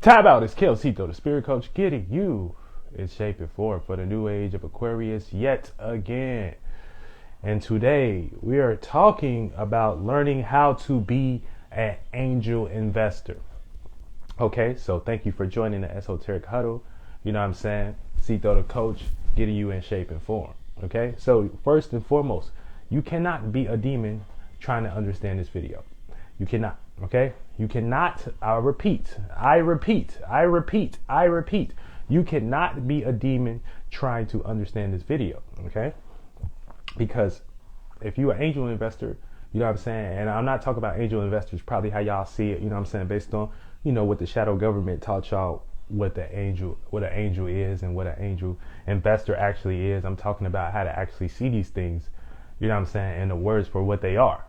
Tab out, it's Ceito, the spirit coach, getting you in shape and form for the new age of Aquarius yet again. And today we are talking about learning how to be an angel investor. Okay, so thank you for joining the Esoteric Huddle. You know what I'm saying? Ceito, the coach, getting you in shape and form. Okay, so first and foremost, you cannot be a demon trying to understand this video. You cannot. Okay, you cannot. I repeat. You cannot be a demon trying to understand this video. Okay, because if you're an angel investor, you know what I'm saying, and I'm not talking about angel investors, probably how y'all see it. You know what I'm saying, based on what the shadow government taught y'all what an angel is and what an angel investor actually is. I'm talking about how to actually see these things. You know what I'm saying, and the words for what they are.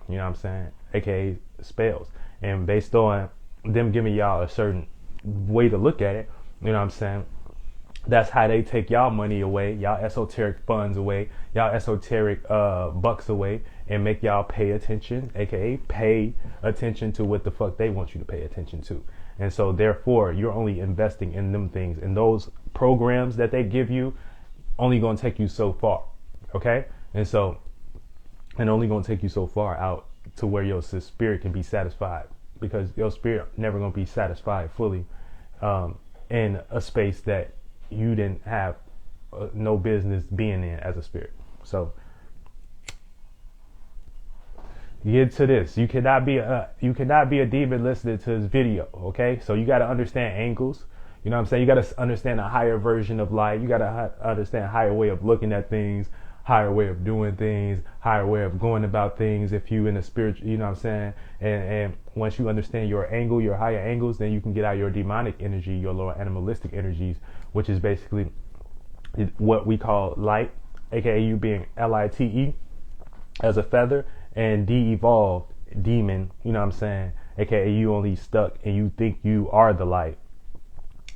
You know what I'm saying, aka spells, and based on them giving y'all a certain way to look at it, you know what I'm saying, that's how they take y'all money away, y'all esoteric funds away, y'all esoteric bucks away, and make y'all pay attention, aka pay attention to what the fuck they want you to pay attention to. And so therefore you're only investing in them things, and those programs that they give you only gonna take you so far. Okay, and only gonna take you so far out to where your spirit can be satisfied, because your spirit never gonna be satisfied fully in a space that you didn't have no business being in as a spirit. So get to this. You cannot be a demon listening to this video. Okay, so you got to understand angles. You know what I'm saying? You got to understand a higher version of light. You got to understand a higher way of looking at things, higher way of doing things, higher way of going about things. If you in a spiritual, you know what I'm saying? And once you understand your angle, your higher angles, then you can get out your demonic energy, your lower animalistic energies, which is basically what we call light, aka you being LITE as a feather, and de-evolved demon, you know what I'm saying? Aka you only stuck and you think you are the light.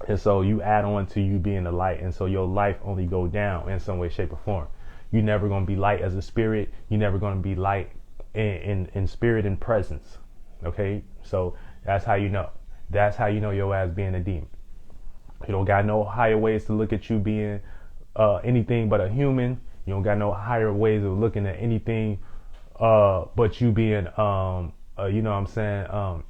And so you add on to you being the light, and so your life only go down in some way, shape, or form. You're never going to be light as a spirit. You're never going to be light in spirit and presence. Okay? So that's how you know. That's how you know your ass being a demon. You don't got no higher ways to look at you being anything but a human. You don't got no higher ways of looking at anything but you being, you know what I'm saying,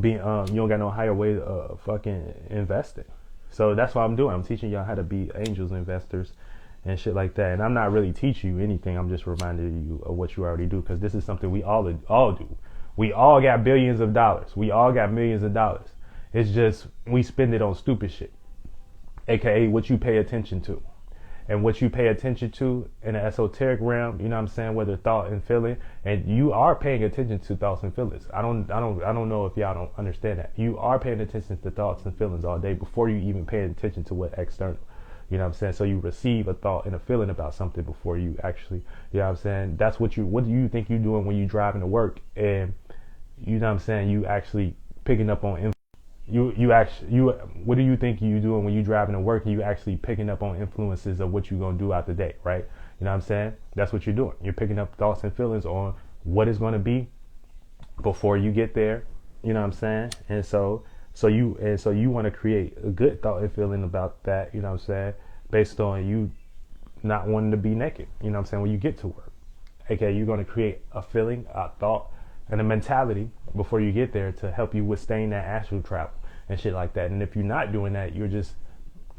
you don't got no higher way of fucking investing. So that's what I'm doing. I'm teaching y'all how to be angels investors and shit like that. And I'm not really teaching you anything. I'm just reminding you of what you already do, because this is something we all do. We all got billions of dollars. We all got millions of dollars. It's just we spend it on stupid shit, aka what you pay attention to. And what you pay attention to in the esoteric realm, you know what I'm saying, whether thought and feeling, and you are paying attention to thoughts and feelings. I don't know if y'all don't understand that. You are paying attention to thoughts and feelings all day before you even pay attention to what external. You know what I'm saying? So you receive a thought and a feeling about something before you actually, you know what I'm saying? That's what do you think you're doing when you're driving to work, and you know what I'm saying, you actually picking up on what do you think you're doing when you're driving to work and you actually picking up on influences of what you're going to do out the day, right? You know what I'm saying? That's what you're doing. You're picking up thoughts and feelings on what it's going to be before you get there. You know what I'm saying? And so you want to create a good thought and feeling about that, you know what I'm saying, based on you not wanting to be naked, you know what I'm saying, when you get to work. Okay, you're going to create a feeling, a thought, and a mentality before you get there to help you withstand that astral travel and shit like that. And if you're not doing that, you're just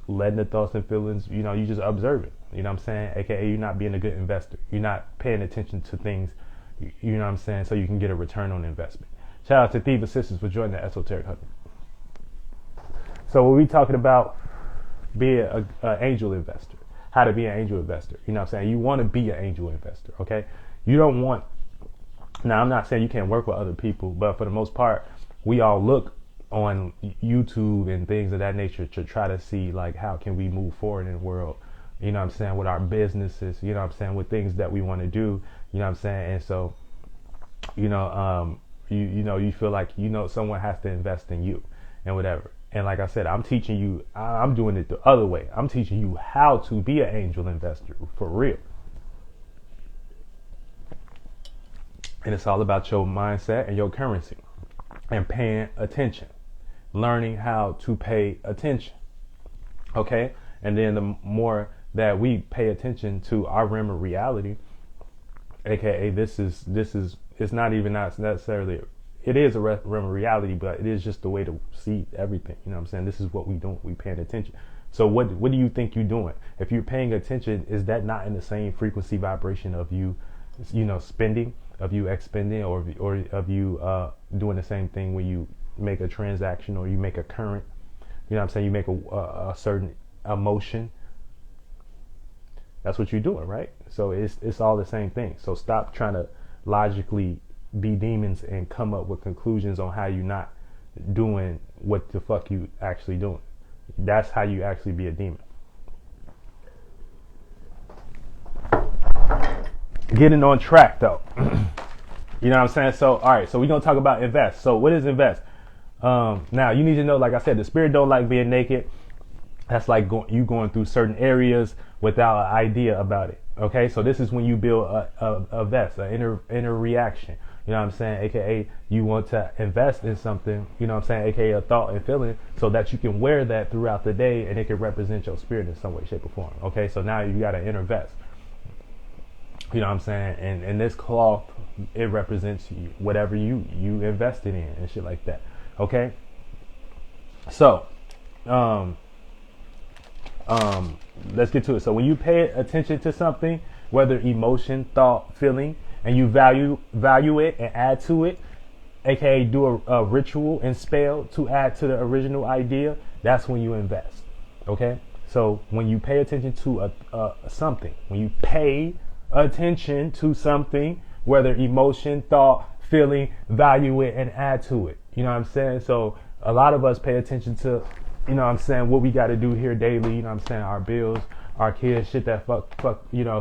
letting the thoughts and feelings, you just observing, you know what I'm saying, aka you're not being a good investor. You're not paying attention to things, you know what I'm saying, so you can get a return on investment. Shout out to Thiva Sisters for joining the Esoteric Huddle. So when we talking about being an angel investor, how to be an angel investor, you know what I'm saying, you want to be an angel investor, okay? You don't want, now I'm not saying you can't work with other people, but for the most part, we all look on YouTube and things of that nature to try to see, like, how can we move forward in the world, you know what I'm saying, with our businesses, you know what I'm saying, with things that we want to do, you know what I'm saying. And so, you feel like, someone has to invest in you and whatever. And like I said, I'm teaching you, I'm doing it the other way. I'm teaching you how to be an angel investor for real. And it's all about your mindset and your currency and paying attention. learning how to pay attention. Okay, and then the more that we pay attention to our realm of reality, aka this is it's not even not necessarily, it is a realm of reality, but it is just the way to see everything. You know what I'm saying? This is what we doing. We paying attention. So what do you think you're doing? If you're paying attention, is that not in the same frequency vibration of you spending, of you expending, or of you doing the same thing when you make a transaction or you make a current? You know what I'm saying? You make a certain emotion. That's what you're doing, right? So it's all the same thing. So stop trying to logically be demons and come up with conclusions on how you're not doing what the fuck you actually doing. That's how you actually be a demon. Getting on track though. You know what I'm saying? So all right, so we're gonna talk about invest. So what is invest? Now you need to know, like I said, the spirit don't like being naked. That's like you going through certain areas without an idea about it. Okay, so this is when you build a vest, an inner reaction. You know what I'm saying? AKA you want to invest in something, you know what I'm saying? AKA a thought and feeling, so that you can wear that throughout the day and it can represent your spirit in some way, shape, or form. Okay, so now you got an inner vest. You know what I'm saying? And this cloth, it represents whatever you invested in and shit like that. Okay, so let's get to it. So when you pay attention to something, whether emotion, thought, feeling, and you value it and add to it, aka do a ritual and spell to add to the original idea, that's when you invest. Okay, so when you pay attention to something, when you pay attention to something, whether emotion, thought, feeling, value it and add to it. You know what I'm saying? So a lot of us pay attention to, you know what I'm saying, what we got to do here daily. You know what I'm saying? Our bills, our kids, shit that fuck,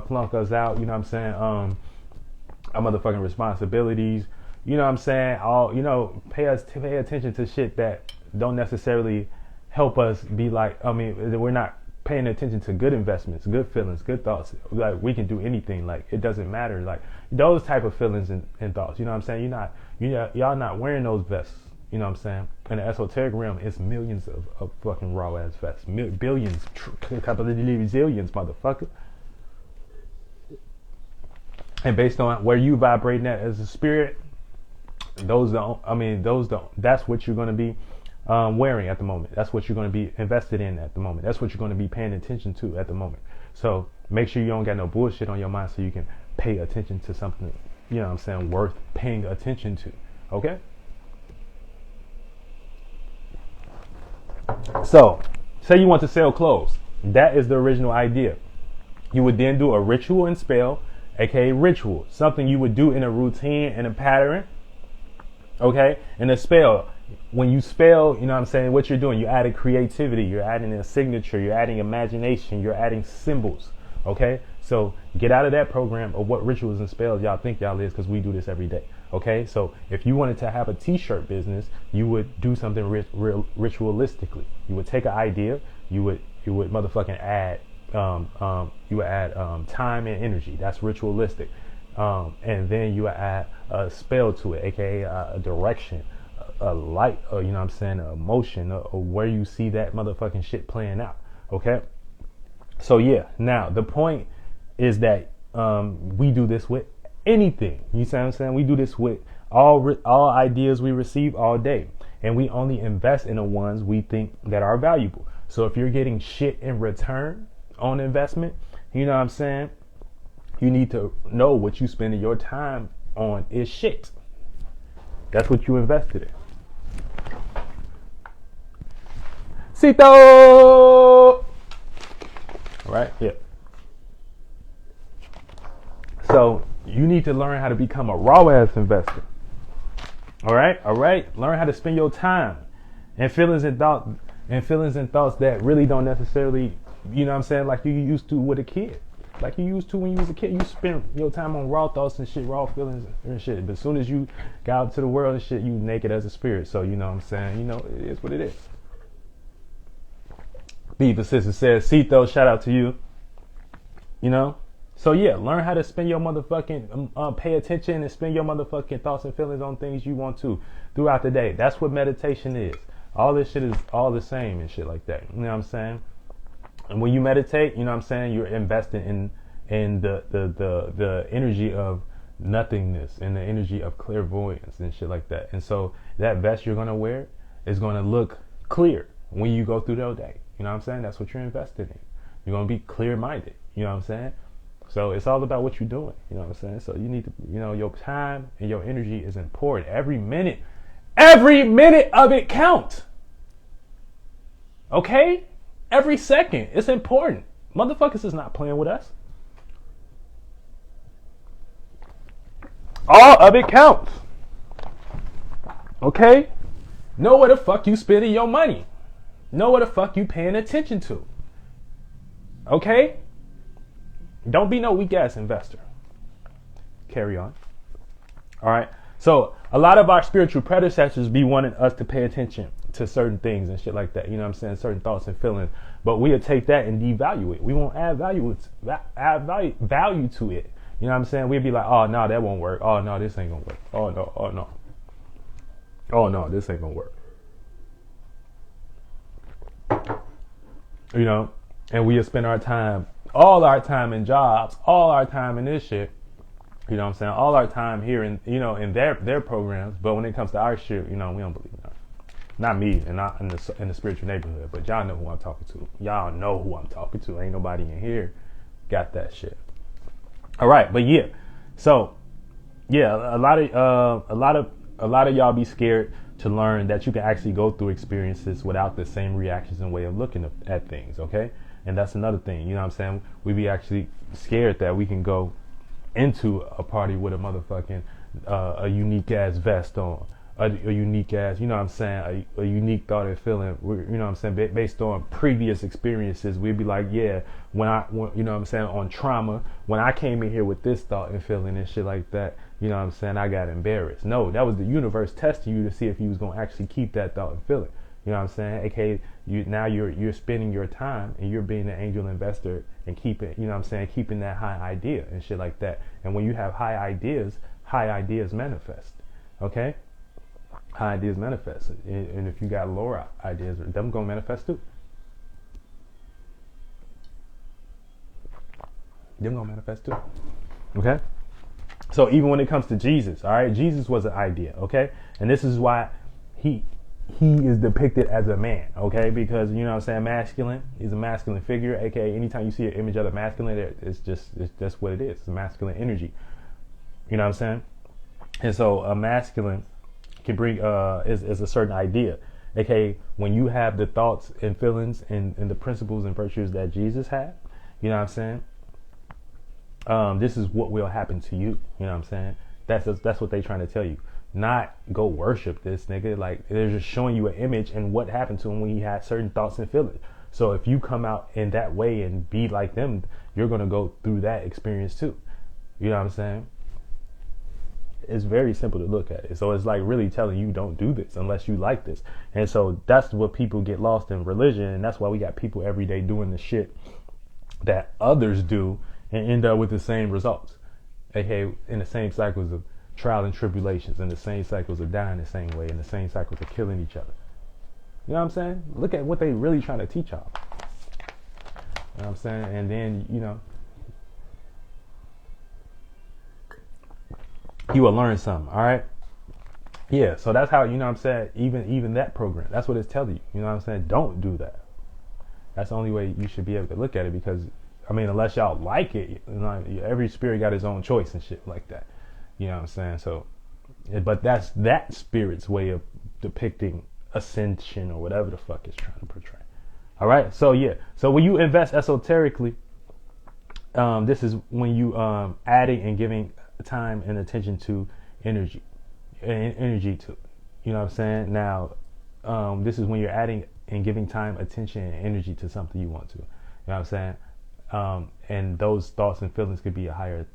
flunk us out. You know what I'm saying? Our motherfucking responsibilities. You know what I'm saying? All, pay attention to shit that don't necessarily help us be like, we're not paying attention to good investments, good feelings, good thoughts. Like we can do anything. Like it doesn't matter. Like those type of feelings and thoughts. You know what I'm saying? Y'all not wearing those vests. You know what I'm saying? In the esoteric realm, it's millions of fucking raw ass vests. Billions, couple of zillions, motherfucker. And based on where you vibrating at as a spirit, that's what you're going to be wearing at the moment. That's what you're going to be invested in at the moment. That's what you're going to be paying attention to at the moment. So make sure you don't got no bullshit on your mind so you can pay attention to something, you know what I'm saying, worth paying attention to. Okay? So, say you want to sell clothes. That is the original idea. You would then do a ritual and spell, aka ritual. Something you would do in a routine and a pattern. Okay? And a spell. When you spell, you know what I'm saying, what you're doing, you're adding creativity, you're adding a signature, you're adding imagination, you're adding symbols. Okay? So get out of that program of what rituals and spells y'all think y'all is, because we do this every day. Okay? So if you wanted to have a t-shirt business, you would do something ritualistically. You would take an idea, you would motherfucking add time and energy. That's ritualistic. And then you would add a spell to it, aka a direction, a light, you know what I'm saying, a emotion, or where you see that motherfucking shit playing out. Okay? So yeah, now the point is that we do this with anything. You see what I'm saying? We do this with all ideas we receive all day, and we only invest in the ones we think that are valuable. So if you're getting shit in return on investment, you know what I'm saying, you need to know what you spending your time on is shit. That's what you invested in. Cito! Right? Yeah. So you need to learn how to become a raw ass investor. All right? Learn how to spend your time and feelings and thoughts that really don't necessarily, you know what I'm saying, like you used to with a kid. Like you used to when you was a kid. You spent your time on raw thoughts and shit, raw feelings and shit. But as soon as you got out to the world and shit, you naked as a spirit. So you know what I'm saying? It is what it is. Beaver Sister says, Ceito, shout out to you. So yeah, learn how to spend your motherfucking, pay attention and spend your motherfucking thoughts and feelings on things you want to throughout the day. That's what meditation is. All this shit is all the same and shit like that. You know what I'm saying? And when you meditate, you know what I'm saying, you're investing in the energy of nothingness and the energy of clairvoyance and shit like that. And so that vest you're gonna wear is gonna look clear when you go through your day. You know what I'm saying? That's what you're invested in. You're gonna be clear-minded. You know what I'm saying? So it's all about what you're doing. You know what I'm saying? So you need to, you know, your time and your energy is important. Every minute of it counts. Okay? Every second. It's important. Motherfuckers is not playing with us. All of it counts. Okay? Know where the fuck you spending your money. Know what the fuck you paying attention to. Okay? Don't be no weak ass investor. Carry on. All right. So a lot of our spiritual predecessors be wanting us to pay attention to certain things and shit like that. You know what I'm saying? Certain thoughts and feelings. But we'll take that and devalue it. We won't add value to it. You know what I'm saying? We'll be like, oh no, that won't work. Oh no, this ain't gonna work. Oh no, oh no. Oh no, this ain't gonna work. You know, and we'll spend our time, all our time in jobs, all our time in this shit. You know what I'm saying? All our time here in, you know, in their programs. But when it comes to our shit, you know, we don't believe in that. Not me and not in the spiritual neighborhood, but y'all know who I'm talking to. Y'all know who I'm talking to. Ain't nobody in here got that shit. All right, but yeah. So, yeah, a lot of y'all be scared to learn that you can actually go through experiences without the same reactions and way of looking at things, okay? And that's another thing, you know what I'm saying? We be actually scared that we can go into a party with a motherfucking a unique ass vest on, a unique ass, you know what I'm saying, a unique thought and feeling, you know what I'm saying, based on previous experiences. We'd be like, yeah, when you know what I'm saying, on trauma, when I came in here with this thought and feeling and shit like that, you know what I'm saying, I got embarrassed. No, that was the universe testing you to see if you was going to actually keep that thought and feeling. You know what I'm saying? AKA, you're spending your time and you're being an angel investor and keeping, you know what I'm saying, keeping that high idea and shit like that. And when you have high ideas manifest. Okay? High ideas manifest. And if you got lower ideas, them gonna manifest too. Them gonna manifest too. Okay? So even when it comes to Jesus, all right, Jesus was an idea, okay? And this is why he is depicted as a man, okay? Because, you know what I'm saying, masculine, he's a masculine figure, aka anytime you see an image of the masculine, it's just what it is. It's a masculine energy. You know what I'm saying? And so a masculine can bring is a certain idea. aka when you have the thoughts and feelings and the principles and virtues that Jesus had, you know what I'm saying? This is what will happen to you. You know what I'm saying? That's what they're trying to tell you. Not go worship this nigga. Like, they're just showing you an image and what happened to him when he had certain thoughts and feelings. So if you come out in that way and be like them, you're gonna go through that experience too. You know what I'm saying? It's very simple to look at it. So it's like really telling you don't do this unless you like this. And so that's what people get lost in religion, and that's why we got people every day doing the shit that others do and end up with the same results. aka in the same cycles of trial and tribulations, in the same cycles of dying the same way, in the same cycles of killing each other. You know what I'm saying? Look at what they really trying to teach y'all. You know what I'm saying? And then, you know, you will learn something, all right? Yeah, so that's how, you know what I'm saying, even that program, that's what it's telling you. You know what I'm saying? Don't do that. That's the only way you should be able to look at it, because, I mean, unless y'all like it, you know, every spirit got his own choice and shit like that. You know what I'm saying? So, but that's that spirit's way of depicting ascension or whatever the fuck it's trying to portray. All right. So yeah. So when you invest esoterically, this is when you adding and giving time and attention to energy to. You know what I'm saying? Now, this is when you're adding and giving time, attention, and energy to something you want to. You know what I'm saying? And those thoughts and feelings could be a higher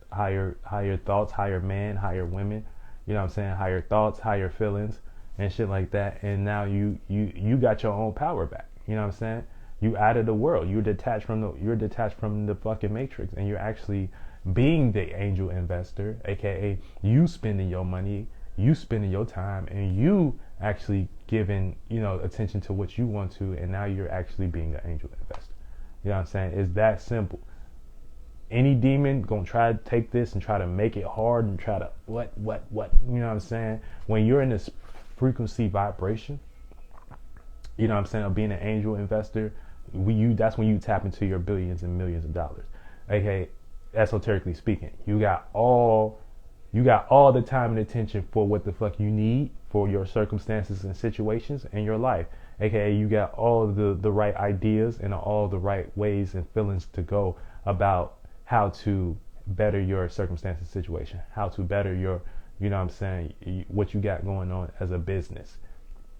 thoughts, higher men, higher women, you know what I'm saying? Higher thoughts, higher feelings and shit like that. And now you got your own power back. You know what I'm saying? You out of the world. You're detached from the fucking matrix, and you're actually being the angel investor, aka you spending your money, you spending your time and you actually giving, attention to what you want to, and now you're actually being an angel investor. You know what I'm saying? It's that simple. Any demon gonna try to take this and try to make it hard and try to what, you know what I'm saying? When you're in this frequency vibration, you know what I'm saying, of being an angel investor, that's when you tap into your billions and millions of dollars. Okay, esoterically speaking, you got all the time and attention for what the fuck you need for your circumstances and situations in your life. AKA you got all the right ideas and all the right ways and feelings to go about how to better your circumstances situation, how to better your, you know what I'm saying, what you got going on as a business.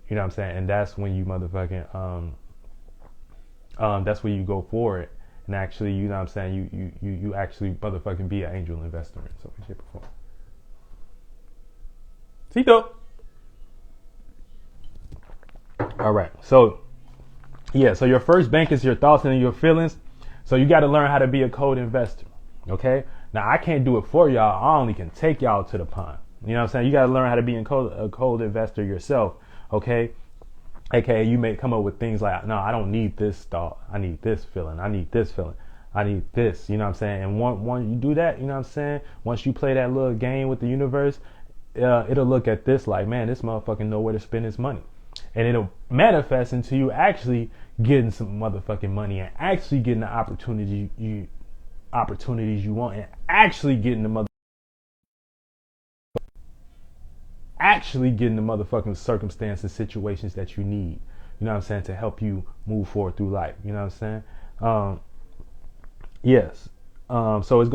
You know what I'm saying? And that's when you motherfucking, that's when you go for it. And actually, you know what I'm saying, you actually motherfucking be an angel investor in some shit before. Ceito. All right. So your first bank is your thoughts and your feelings. So you got to learn how to be a cold investor. Okay. Now I can't do it for y'all. I only can take y'all to the pond. You know what I'm saying? You got to learn how to be a cold investor yourself. Okay. AKA you may come up with things like, no, I don't need this thought. I need this feeling. I need this feeling. I need this. You know what I'm saying? And once you do that, you know what I'm saying? Once you play that little game with the universe, it'll look at this like, man, this motherfucker know where to spend his money. And it'll manifest into you actually getting some motherfucking money and actually getting the opportunities you want, and actually getting the motherfucking circumstances, situations that you need, you know what I'm saying, to help you move forward through life. You know what I'm saying? Yes. So it's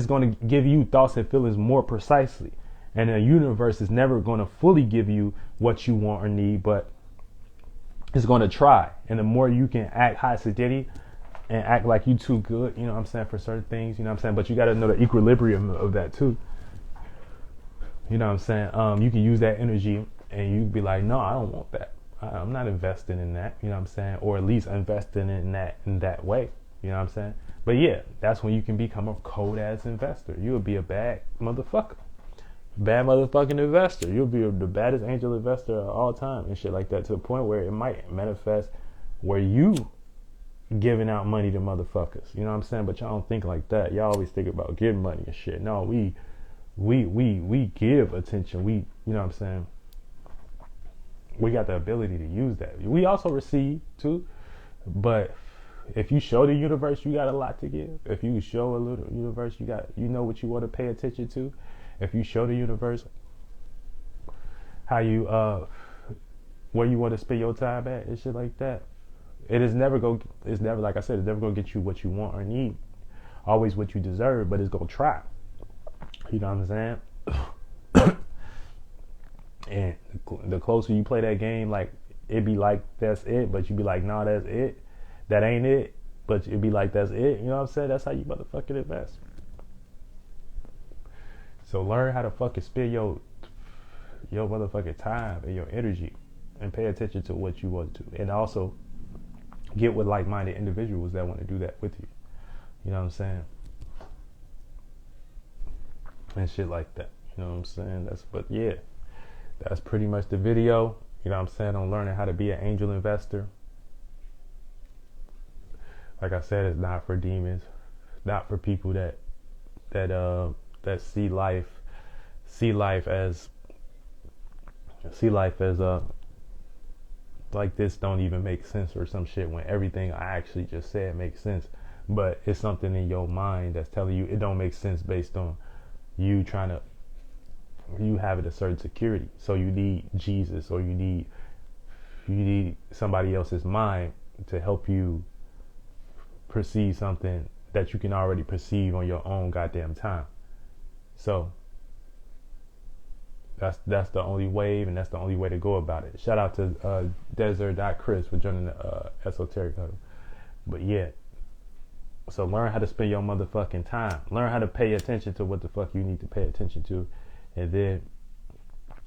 gonna give you thoughts and feelings more precisely. And the universe is never going to fully give you what you want or need, but it's going to try. And the more you can act high sedity and act like you too good, you know what I'm saying, for certain things, you know what I'm saying? But you got to know the equilibrium of that too. You know what I'm saying? You can use that energy and you be like, no, I don't want that. I'm not investing in that, you know what I'm saying? Or at least investing in that way, you know what I'm saying? But yeah, that's when you can become a cold ass investor. You'll be a bad motherfucker. Bad motherfucking investor. You'll be the baddest angel investor of all time and shit like that, to the point where it might manifest where you giving out money to motherfuckers. You know what I'm saying? But y'all don't think like that. Y'all always think about giving money and shit. No, we give attention. You know what I'm saying? We got the ability to use that. We also receive too, but if you show the universe you got a lot to give, if you show a little universe you know what you want to pay attention to, if you show the universe how you where you want to spend your time at and shit like that, it's never like I said, it's never gonna get you what you want or need, always what you deserve, but it's gonna try. You know what I'm saying? And the closer you play that game, like it be like that's it, but you be like, nah, that's it, that ain't it, but it be like that's it. You know what I'm saying? That's how you motherfucking invest. So learn how to fucking spend your motherfucking time and your energy, and pay attention to what you want to, and also get with like-minded individuals that want to do that with you. You know what I'm saying? And shit like that. You know what I'm saying? That's pretty much the video. You know what I'm saying? On learning how to be an angel investor. Like I said, it's not for demons, not for people that see life as like this don't even make sense or some shit, when everything I actually just said makes sense. But it's something in your mind that's telling you it don't make sense based on you having a certain security. So you need Jesus, or you need somebody else's mind to help you perceive something that you can already perceive on your own goddamn time. So that's the only wave, and that's the only way to go about it. Shout out to Desert.Chris for joining the Esoteric Huddle. But yeah, so learn how to spend your motherfucking time. Learn how to pay attention to what the fuck you need to pay attention to, and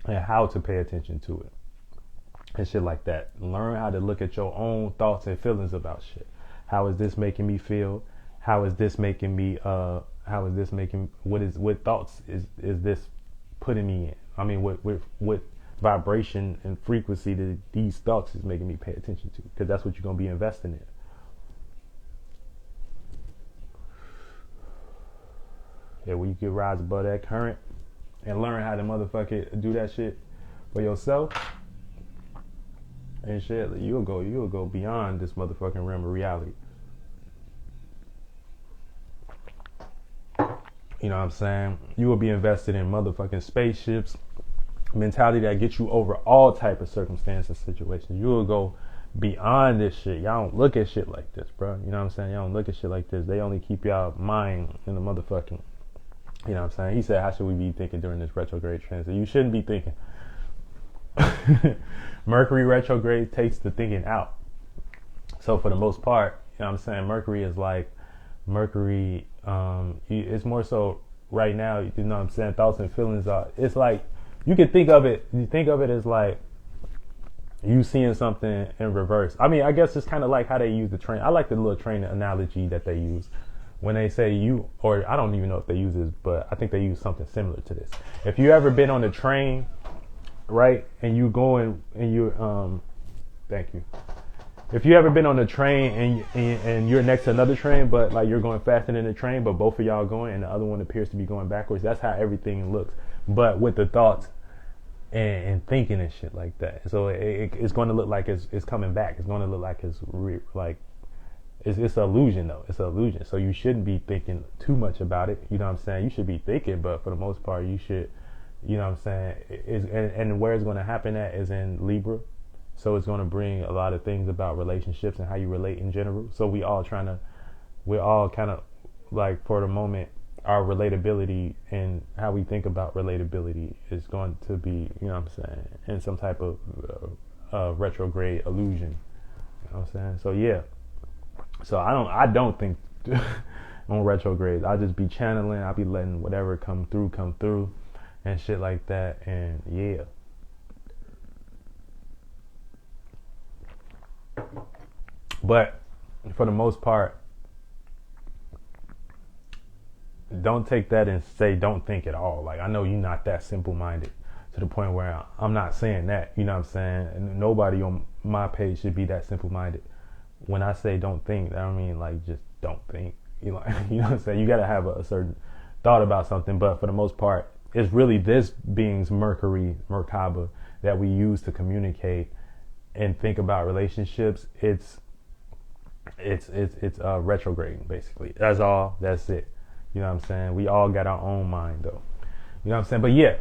how to pay attention to it, and shit like that. Learn how to look at your own thoughts and feelings about shit. How is this making me feel? How is this making me? What thoughts is this putting me in? I mean, what vibration and frequency that these thoughts is making me pay attention to, because that's what you're gonna be investing in. Yeah, when you can rise above that current and learn how to motherfucking do that shit for yourself and shit, you'll go beyond this motherfucking realm of reality. You know what I'm saying? You will be invested in motherfucking spaceships, mentality that gets you over all type of circumstances, situations. You will go beyond this shit. Y'all don't look at shit like this, bro. You know what I'm saying? Y'all don't look at shit like this. They only keep y'all mind in the motherfucking, you know what I'm saying? He said, how should we be thinking during this retrograde transit? You shouldn't be thinking. Mercury retrograde takes the thinking out. So for the most part, you know what I'm saying? Mercury, it's more so right now, you know what I'm saying? Thoughts and feelings are, it's like, you think of it as like you seeing something in reverse. I mean, I guess it's kind of like how they use the train. I like the little train analogy that they use when they say or I don't even know if they use this, but I think they use something similar to this. If you ever been on the train, right, and you going and you thank you. If you ever been on a train and you're next to another train, but like you're going faster than the train, but both of y'all going and the other one appears to be going backwards, that's how everything looks. But with the thoughts and thinking and shit like that. So it's going to look like it's coming back. It's going to look like it's an illusion though. It's an illusion. So you shouldn't be thinking too much about it. You know what I'm saying? You should be thinking, but for the most part, you should, you know what I'm saying? And where it's going to happen at is in Libra. So it's going to bring a lot of things about relationships and how you relate in general. So we're all kind of like, for the moment, our relatability and how we think about relatability is going to be, you know what I'm saying, in some type of retrograde illusion. You know what I'm saying? So yeah. So I don't think on retrogrades. I'll just be channeling. I'll be letting whatever come through and shit like that. And yeah. But for the most part, don't take that and say don't think at all. Like, I know you're not that simple-minded to the point where I'm not saying that. You know what I'm saying? And nobody on my page should be that simple-minded. When I say don't think, I don't mean like just don't think. You know what I'm saying? You got to have a certain thought about something. But for the most part, it's really this being's Merkaba, that we use to communicate and think about relationships. It's retrograding, basically. That's all. That's it. You know what I'm saying? We all got our own mind, though. You know what I'm saying? But yeah.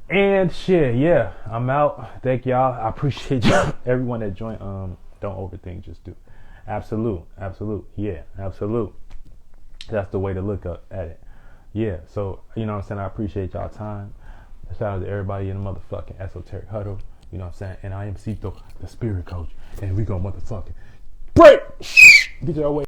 And shit, yeah. I'm out. Thank y'all. I appreciate y'all. Everyone that joined. Don't overthink, just do. Absolute. Yeah, absolute. That's the way to look at it. Yeah, so, you know what I'm saying? I appreciate y'all time. Shout out to everybody in the motherfucking esoteric huddle. You know what I'm saying? And I am Ceito, the spirit coach. And we gonna motherfucking break! Get your way.